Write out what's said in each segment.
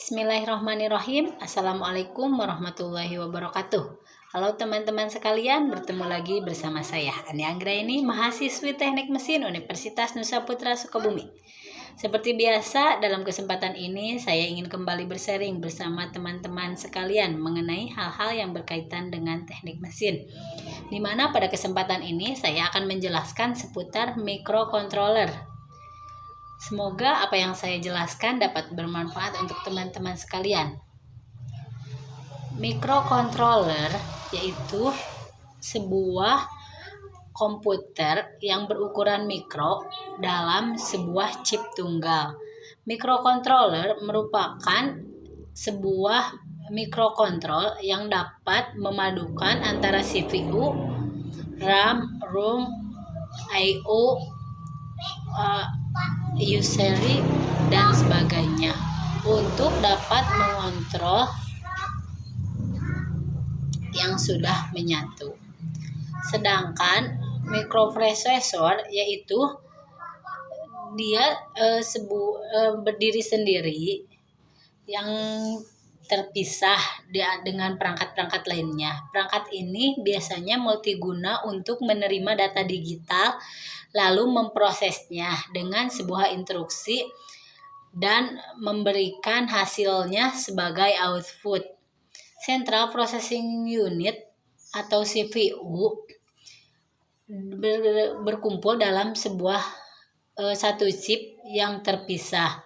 Bismillahirrahmanirrahim. Assalamualaikum warahmatullahi wabarakatuh. Halo teman-teman sekalian, bertemu lagi bersama saya Ani Anggraini, mahasiswi Teknik Mesin Universitas Nusa Putra Sukabumi. Seperti biasa, dalam kesempatan ini saya ingin kembali bersharing bersama teman-teman sekalian mengenai hal-hal yang berkaitan dengan teknik mesin. Di mana pada kesempatan ini saya akan menjelaskan seputar microcontroller. Semoga apa yang saya jelaskan dapat bermanfaat untuk teman-teman sekalian. Microcontroller yaitu sebuah komputer yang berukuran mikro dalam sebuah chip tunggal. Microcontroller merupakan sebuah mikrokontrol yang dapat memadukan antara CPU, RAM, ROM, I/O, usery dan sebagainya untuk dapat mengontrol yang sudah menyatu. Sedangkan mikroprosesor yaitu dia berdiri sendiri yang terpisah dengan perangkat-perangkat lainnya. Perangkat ini biasanya multiguna untuk menerima data digital lalu memprosesnya dengan sebuah instruksi dan memberikan hasilnya sebagai output. Central Processing Unit atau CPU berkumpul dalam sebuah satu chip yang terpisah.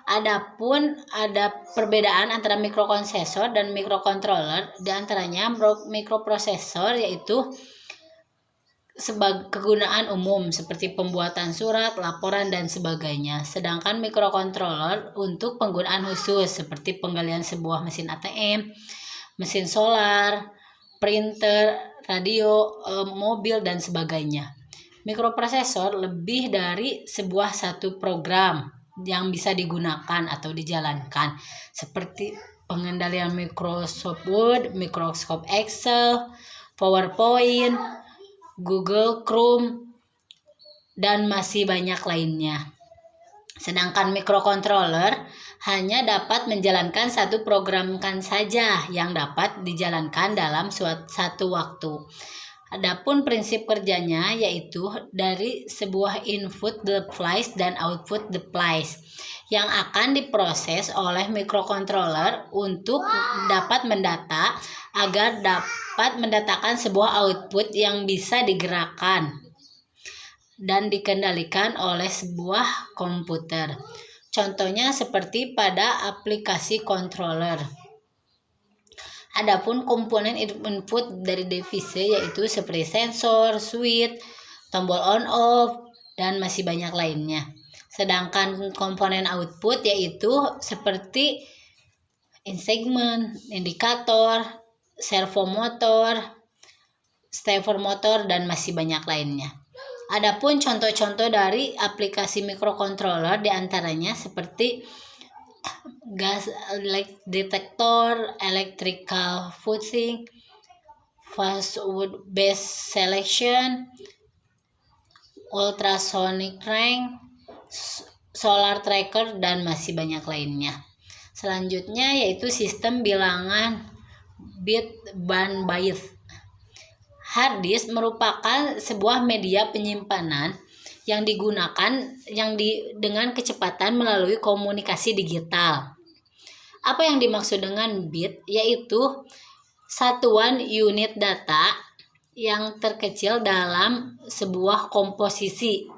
Adapun ada perbedaan antara mikroprosesor dan microcontroller, di antaranya mikroprosesor yaitu sebagai kegunaan umum seperti pembuatan surat, laporan dan sebagainya. Sedangkan microcontroller untuk penggunaan khusus seperti penggalian sebuah mesin ATM, mesin solar, printer, radio, mobil dan sebagainya. Mikroprosesor lebih dari sebuah satu program yang bisa digunakan atau dijalankan seperti pengendalian Microsoft Word, Microsoft Excel, PowerPoint, Google Chrome, dan masih banyak lainnya. Sedangkan microcontroller hanya dapat menjalankan satu program saja yang dapat dijalankan dalam satu waktu. Adapun prinsip kerjanya yaitu dari sebuah input device dan output device yang akan diproses oleh microcontroller untuk dapat mendata agar dapat mendatakan sebuah output yang bisa digerakkan dan dikendalikan oleh sebuah komputer. Contohnya seperti pada aplikasi controller. Adapun komponen input dari device yaitu seperti sensor, switch, tombol on off dan masih banyak lainnya. Sedangkan komponen output yaitu seperti segmen, indikator, servo motor, stepper motor dan masih banyak lainnya. Adapun contoh-contoh dari aplikasi microcontroller diantaranya seperti gas detector, electrical fuzing, fast food base selection, ultrasonic range, solar tracker dan masih banyak lainnya. Selanjutnya yaitu sistem bilangan bit dan byte. Hard disk merupakan sebuah media penyimpanan yang digunakan dengan kecepatan melalui komunikasi digital. Apa yang dimaksud dengan bit? Yaitu satuan unit data yang terkecil dalam sebuah komposisi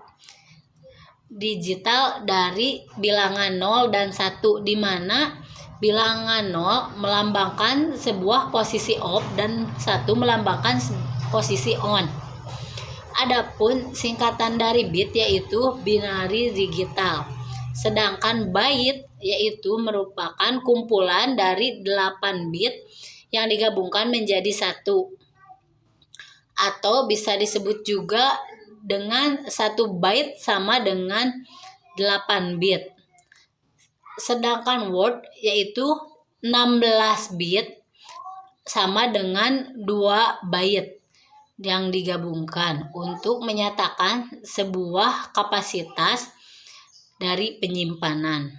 digital dari bilangan 0 dan 1, di mana bilangan 0 melambangkan sebuah posisi off dan 1 melambangkan posisi on. Adapun singkatan dari bit yaitu binary digital. Sedangkan byte yaitu merupakan kumpulan dari 8 bit yang digabungkan menjadi 1. Atau bisa disebut juga dengan 1 byte sama dengan 8 bit. Sedangkan word yaitu 16 bit sama dengan 2 byte yang digabungkan untuk menyatakan sebuah kapasitas dari penyimpanan.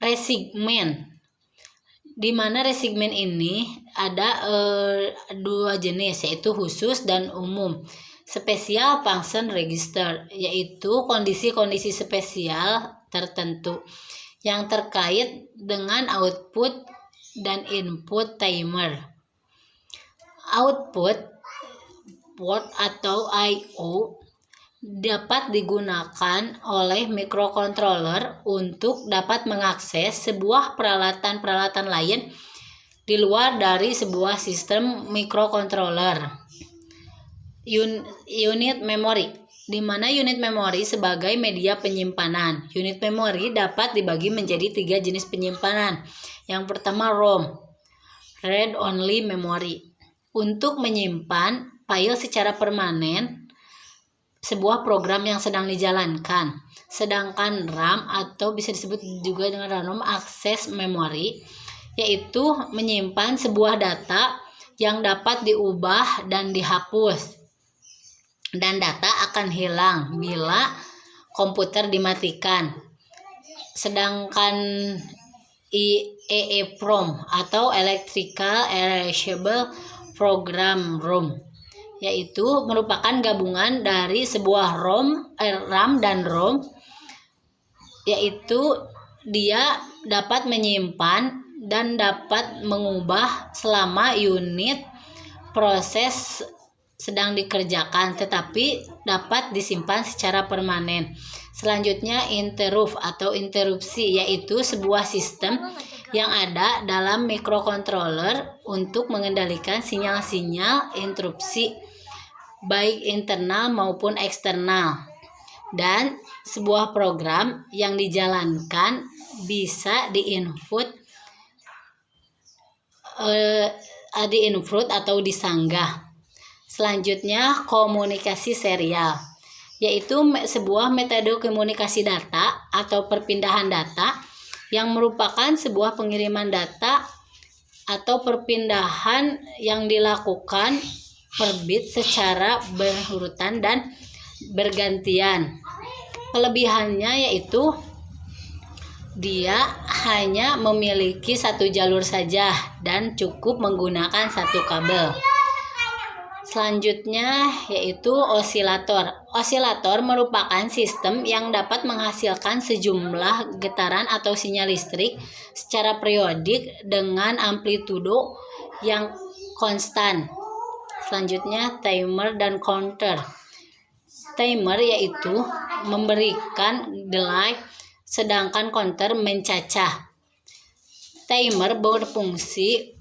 Resigmen, di mana resigmen ini ada dua jenis, yaitu khusus dan umum. Special Function Register, yaitu kondisi-kondisi spesial tertentu yang terkait dengan output dan input timer. Output port atau I/O dapat digunakan oleh microcontroller untuk dapat mengakses sebuah peralatan-peralatan lain di luar dari sebuah sistem microcontroller. Unit memory, di mana unit memori sebagai media penyimpanan. Unit memori dapat dibagi menjadi 3 jenis penyimpanan. Yang pertama ROM, Read Only Memory, untuk menyimpan file secara permanen sebuah program yang sedang dijalankan. Sedangkan RAM atau bisa disebut juga dengan random access memory, yaitu menyimpan sebuah data yang dapat diubah dan dihapus, dan data akan hilang bila komputer dimatikan. Sedangkan EEPROM atau Electrical Erasable Program ROM, yaitu merupakan gabungan dari sebuah RAM dan ROM, yaitu dia dapat menyimpan dan dapat mengubah selama unit proses sedang dikerjakan, tetapi dapat disimpan secara permanen. Selanjutnya interrupt atau interupsi, yaitu sebuah sistem yang ada dalam microcontroller untuk mengendalikan sinyal-sinyal interupsi baik internal maupun eksternal, dan sebuah program yang dijalankan bisa diinput atau disanggah. Selanjutnya komunikasi serial, yaitu sebuah metode komunikasi data atau perpindahan data yang merupakan sebuah pengiriman data atau perpindahan yang dilakukan per bit secara berurutan dan bergantian. Kelebihannya yaitu dia hanya memiliki satu jalur saja dan cukup menggunakan satu kabel. Selanjutnya yaitu osilator. Osilator merupakan sistem yang dapat menghasilkan sejumlah getaran atau sinyal listrik secara periodik dengan amplitudo yang konstan. Selanjutnya timer dan counter. Timer yaitu memberikan delay, sedangkan counter mencacah. Timer berfungsi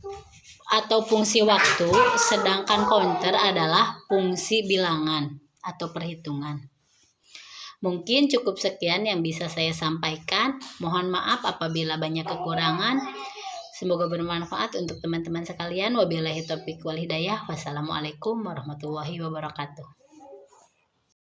atau fungsi waktu, sedangkan counter adalah fungsi bilangan atau perhitungan. Mungkin cukup sekian yang bisa saya sampaikan. Mohon maaf apabila banyak kekurangan. Semoga bermanfaat untuk teman-teman sekalian. Wabillahi taufiq wal hidayah. Wassalamualaikum warahmatullahi wabarakatuh.